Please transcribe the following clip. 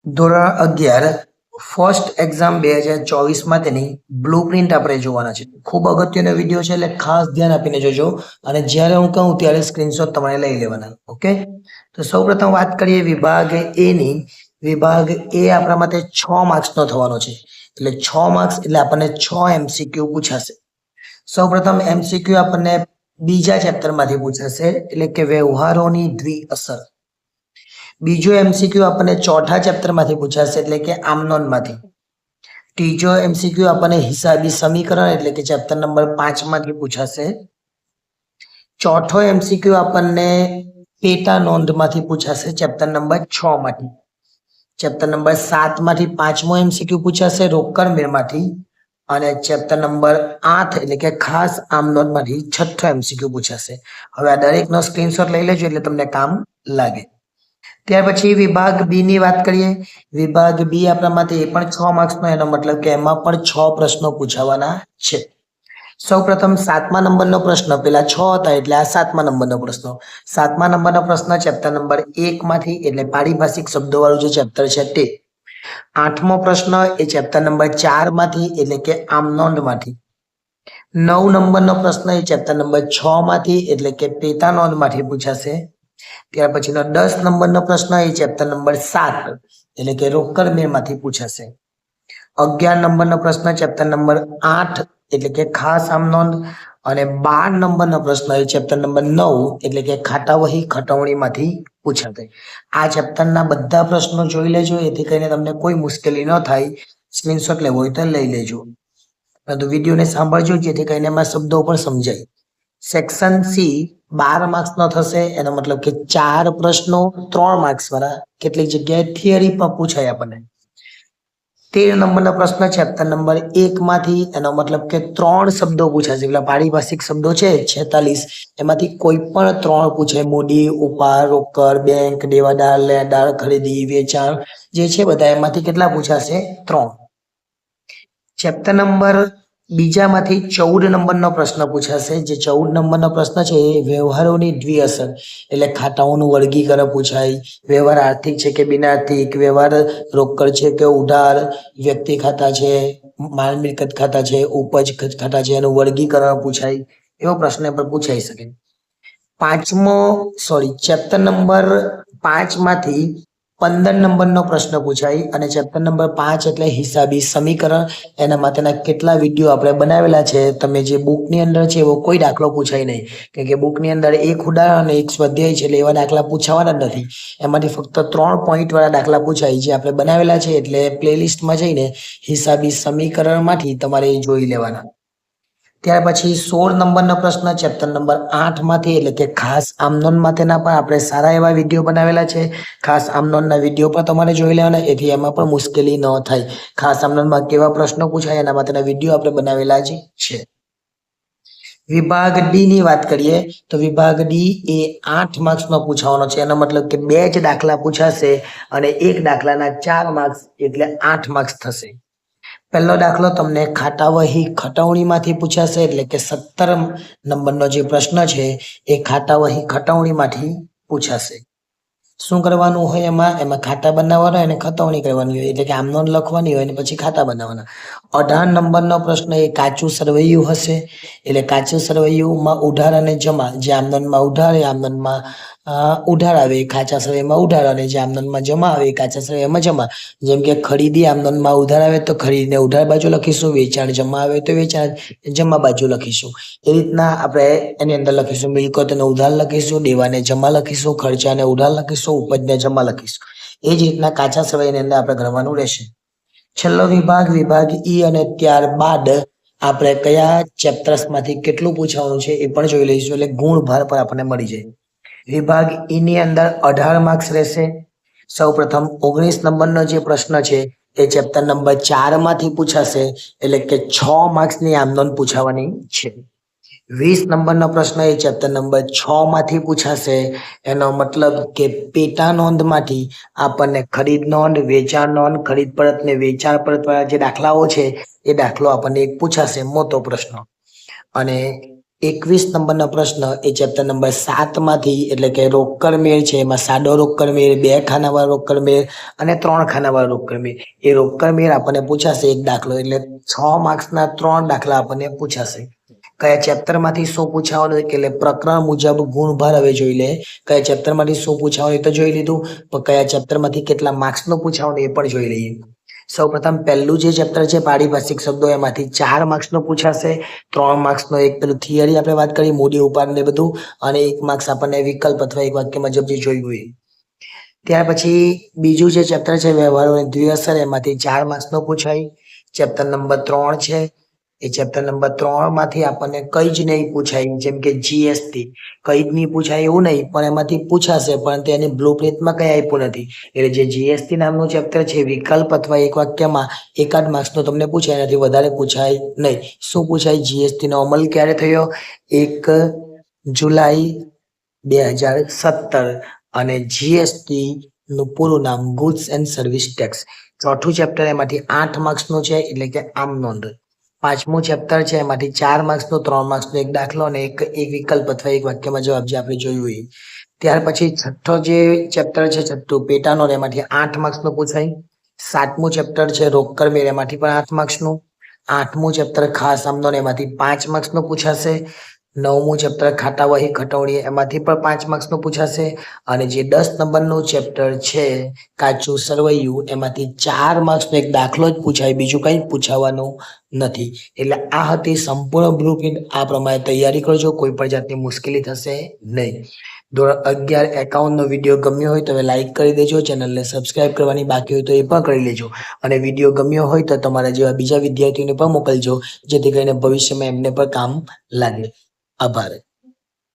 ધોરણ 11 first exam 2024 માટેની blue print આપણે જોવાના છે. ખૂબ અગત્યનો વિડીયો છે એટલે ખાસ ધ્યાન આપીને જોજો અને જ્યારે હું કહું ત્યારે સ્ક્રીનશોટ તમારે લઈ લેવાના. ઓકે, તો સૌપ્રથમ વાત કરીએ વિભાગ એ ની. વિભાગ એ આપણા માટે 6 માર્ક્સનો થવાનો છે. એટલે 6 માર્ક્સ એટલે આપણને 6 MCQ પૂછાશે. સૌપ્રથમ MCQ આપણને બીજા ચેપ્ટરમાંથી પૂછાશે એટલે કે વ્યવહારોની દ્વિઅસર. બીજો MCQ આપણને ચોથા ચેપ્ટરમાંથી પૂછાશે એટલે કે આમનોનમાંથી. ત્રીજો MCQ આપણને હિસાબી સમીકરણ એટલે કે ચેપ્ટર નંબર 5 માંથી પૂછાશે. ચોથો MCQ આપણને પેટા નોંધમાંથી પૂછાશે ચેપ્ટર નંબર 6 માંથી. ચેપ્ટર નંબર 7 માંથી પાંચમો MCQ પૂછાશે રોકડ મેળમાંથી. અને ચેપ્ટર નંબર 8 એટલે કે ખાસ આમનોનમાંથી છઠ્ઠો MCQ પૂછાશે. હવે આ દરેકનો સ્ક્રીનશોટ લઈ લેજો એટલે તમને કામ લાગે. ત્યાર પછી વિભાગ બી ની વાત કરીએ. વિભાગ બી આપણા માટે એ પણ 6 માર્ક્સનો, એનો મતલબ કે એમાં પણ 6 પ્રશ્નો પૂછાવાના છે. સૌપ્રથમ 7મા નંબરનો પ્રશ્ન, પેલા 6 હતા એટલે આ 7મા નંબરનો પ્રશ્ન. 7મા નંબરનો પ્રશ્ન ચેપ્ટર નંબર 1 માંથી એટલે પારિભાષિક શબ્દોવાળું જે ચેપ્ટર છે તે. 8મો પ્રશ્ન એ ચેપ્ટર નંબર 4 માંથી એટલે કે આમનોંધમાંથી. 9 નંબરનો પ્રશ્ન એ ચેપ્ટર નંબર 6 માંથી એટલે કે પેટા નોંધમાંથી પૂછાશે. ત્યાર પછીનો 10 નંબરનો પ્રશ્ન એ ચેપ્ટર નંબર 7 એટલે કે રોકડ મેળમાંથી પૂછાશે. 11 નંબરનો પ્રશ્ન ચેપ્ટર નંબર 8 એટલે કે ખાસ આમનોંધ. અને 12 નંબરનો પ્રશ્ન એ ચેપ્ટર નંબર 9 એટલે કે ખાતાવહી ખટવણીમાંથી પૂછાશે. આ ચેપ્ટરના બધા પ્રશ્નો જોઈ લેજો, એથી કરીને તમને કોઈ મુશ્કેલી ન થાય. સ્ક્રીનશોટ લેવો હોય તો લઈ લેજો, પરંતુ વિડીયોને સાંભળજો જેથી કરીને એમાં શબ્દો પણ સમજાય. સેક્શન સી 12 માર્ક્સનો થશે. એનો મતલબ કે 4 પ્રશ્નો 3 માર્ક્સ વાળા. કેટલીક જગ્યાએ થિયરી પણ પૂછાય આપણને. 13 નંબરનો પ્રશ્ન ચેપ્ટર નંબર 1 માંથી. એનો મતલબ કે 3 શબ્દો પૂછાશે. પેલા પારિભાષિક શબ્દો છે 46, એમાંથી કોઈ પણ 3 પૂછાય. મૂડી, ઉપાડ, રોકડ, બેંક, દેવાદાર, લેણદાર, ખરીદી, વેચાણ જે છે બધા એમાંથી કેટલા પૂછાશે? 3. ચેપ્ટર નંબર બીજામાંથી 14 નંબરનો પ્રશ્ન પૂછાશે. જે 14 નંબરનો પ્રશ્ન છે એ વ્યવહારોની દ્વિઅસર એટલે ખાતાઓનું વર્ગીકરણ પૂછાય. વ્યવહાર આર્થિક છે કે બિન આર્થિક, વ્યવહાર રોકડ છે કે ઉધાર, વ્યક્તિ ખાતા છે, માલ મિલકત ખાતા છે, ઉપજ ખાતા છે, એનું વર્ગીકરણ પૂછાય. એવો પ્રશ્ન પણ પૂછાઈ શકે. ચેપ્ટર નંબર 5 માંથી 15 નંબરનો પ્રશ્ન પૂછાય. અને ચેપ્ટર નંબર 5 એટલે હિસાબી સમીકરણ. એના માટેના કેટલા વિડીયો આપણે બનાવેલા છે. તમે જે બુકની અંદર છે એવો કોઈ દાખલો પૂછાય નહીં, કારણ કે બુકની અંદર એક ઉદાહરણ અને એક સ્વાધ્યાય છે એટલે એવા દાખલા પૂછાવાના જ નથી. એમાંથી ફક્ત 3 પોઈન્ટ વાળા દાખલા પૂછાય જે આપણે બનાવેલા છે. એટલે પ્લેલિસ્ટમાં જઈને હિસાબી સમીકરણમાંથી તમારે જોઈ લેવાના. ત્યાર પછી 16 નંબરનો પ્રશ્ન ચેપ્ટર નંબર 8 માંથી એટલે કે ખાસ આમનોન માટેના પણ આપણે સારા એવા વિડીયો બનાવેલા છે. ખાસ આમનોનના વિડીયો પણ તમારે જોઈ લેવાના, એથી એમાં પણ મુશ્કેલી ન થાય. ખાસ આમનોનમાં કેવા પ્રશ્નો પૂછાય એના માટેના વિડીયો આપણે બનાવેલા જ છે. વિભાગ ડી ની વાત કરીએ તો વિભાગ ડી એ 8 માર્ક્સનો પૂછાવાનો છે. એનો મતલબ કે 2 જ દાખલા પૂછાશે અને એક દાખલાના 4 માર્ક્સ એટલે 8 માર્ક્સ થશે. પહેલો દાખલો તમને ખાતાવહી ખટવણીમાંથી પૂછાશે. એટલે કે 17 નંબરનો જે પ્રશ્ન છે એ ખાતાવહી ખટવણીમાંથી પૂછાશે. શું કરવાનું હોય એમાં ખાતા બનાવવાના હોય અને ખતવણી કરવાની હોય. એટલે કે આમનોંધ લખવાની હોય અને પછી ખાતા બનાવવાના. 18 નંબરનો પ્રશ્ન એ કાચું સરવૈયું હશે. એટલે કાચું સરવૈયુંમાં ઉધાર અને જમા. જે આમનોંધમાં ઉધાર એ આમનોંધમાં ઉધાર આવે એ કાચા સરવૈયામાં ઉધાર, અને જે આમનોંધમાં જમા આવે એ કાચા સરવૈયામાં જમા. જેમ કે ખરીદી આમનોંધમાં ઉધાર આવે તો ખરીદીને ઉધાર બાજુ લખીશું, વેચાણ જમા આવે તો વેચાણ જમા બાજુ લખીશું. એ રીતના આપણે એની અંદર લખીશું. મિલકતને ઉધાર લખીશું, દેવાને જમા લખીશું, ખર્ચાને ઉધાર લખીશું, ઉપજને જમા લખીશું. એ જ રીતના કાચા સરવૈયાની અંદર આપણે કરવાનું રહેશે. છેલ્લો વિભાગ વિભાગ ઈ, અને ત્યારબાદ આપણે કયા ચેપ્ટર્સમાંથી કેટલું પૂછવાનું છે એ પણ જોઈ લઈશું. એટલે ગુણભાર પર આપણને મળી જાય. વિભાગ ઈ ની અંદર 18 માર્ક્સ રહેશે. સૌ પ્રથમ 19 નંબરનો જે પ્રશ્ન છે એ ચેપ્ટર નંબર 4 માંથી પૂછાશે. એટલે કે 6 માર્ક્સની આમનોંધ પૂછાવાની છે. 20 નંબરનો પ્રશ્ન એ ચેપ્ટર નંબર 6 માંથી પૂછાશે. એનો મતલબ કે પેટા નોંધમાંથી આપણને ખરીદ નોંધ, વેચાણ નોંધ, ખરીદ પરત ને વેચાણ પરત વાળા જે દાખલાઓ છે એ દાખલો આપણને એક પૂછાશે, મોટો પ્રશ્ન. અને 21 નંબરનો પ્રશ્ન એ ચેપ્ટર નંબર 7 માંથી એટલે કે રોકડ મેળ છે. એમાં સાદો રોકડ મેળ, 2 ખાનાવાળો રોકડ મેળ અને 3 ખાનાવાળો રોકડ મેળ. એ રોકડ મેળ આપણને પૂછાશે એક દાખલો, એટલે 6 માર્ક્સના 3 દાખલા આપણને પૂછાશે. કયા ચેપ્ટર માંથી શું પૂછાવાનું એટલે પ્રકરણ મુજબ ગુણભાર હવે જોઈ લે. કયા ચેપ્ટર માંથી શું પૂછાવાનું એ તો જોઈ લીધું, પણ કયા ચેપ્ટર માંથી કેટલા માર્ક્સ નું પૂછાવાનું એ પણ જોઈ લઈએ. સૌપ્રથમ પહેલું જે ચેપ્ટર છે પારિભાષિક શબ્દો, એમાંથી 4 માર્ક્સ નું પૂછાશે. 3 માર્ક્સ નો એક પેલું થિયરી આપણે વાત કરી, મૂડી ઉપાડ ને બધું, અને 1 માર્ક્સ આપણને વિકલ્પ અથવા એક વાક્ય મુજબ જે જોયું હોય. ત્યાર પછી બીજું જે ચેપ્ટર છે વ્યવહારો અને દ્વિઅસર, એમાંથી 4 માર્ક્સ નું પૂછાય. ચેપ્ટર નંબર 3 છે, એ ચેપ્ટર નંબર 3 માંથી આપણને કઈ જ નહીં પૂછાય, જેમ કે જીએસટી કઈ જ નહીં પૂછાય એવું નહીં, પણ એમાંથી પૂછાશે, પણ તેની બ્લુપ્રિન્ટમાં કઈ આપ્યું નથી. એટલે જે જીએસટી નામનું ચેપ્ટર છે, વિકલ્પ અથવા એક વાક્યમાં એકાદ માર્ક્સનો તમને પૂછાય, એનાથી વધારે પૂછાય નહીં. શું પૂછાય? જીએસટી નો અમલ ક્યારે થયો? 1 જુલાઈ 2017. અને જીએસટી નું પૂરું નામ ગુડ્સ એન્ડ સર્વિસ ટેક્સ. ચોથું ચેપ્ટર એમાંથી 8 માર્ક્સ નું છે, એટલે કે આમ નોંધ. પાંચમું ચેપ્ટર છે, એમાંથી 4 માર્ક્સ નો 3 માર્ક્સ નો એક દાખલો અને એક વિકલ્પ અથવા એક વાક્યમાં જવાબ, જે આપણે જોયું હોય. ત્યાર પછી છઠ્ઠો જે ચેપ્ટર છે, છઠ્ઠું પેટાનો, એમાંથી 8 માર્ક્સ નું પૂછાય. સાતમું ચેપ્ટર છે રોકડ મેળ, એમાંથી પણ 8 માર્ક્સ નું. આઠમું ચેપ્ટર ખાસ આમનો, એમાંથી 5 માર્ક્સ નું પૂછાશે. નવમું ચેપ્ટર ખાતા વહી ખટવણી, એમાંથી પણ 5 માર્ક્સ નું પૂછાશે. અને જે 10 નંબરનું ચેપ્ટર છે કાચું સરવૈયું, એમાંથી 4 માર્ક્સ નો એક દાખલો જ પૂછાય, બીજું કઈ પૂછાવાનું નથી. એટલે આ હતી સંપૂર્ણ બ્લુપ્રિન્ટ. આ પ્રમાણે તૈયારી કરજો, કોઈ પણ જાતની મુશ્કેલી થશે નહીં. ધોરણ 11 એકાઉન્ટ નો વિડીયો ગમ્યો હોય તો લાઈક કરી દેજો. ચેનલને સબસ્ક્રાઇબ કરવાની બાકી હોય તો એ પણ કરી લેજો. અને વિડીયો ગમ્યો હોય તો તમારા જેવા બીજા વિદ્યાર્થીઓને પણ મોકલજો, જેથી કરીને ભવિષ્યમાં એમને પણ કામ લાગે. આભાર.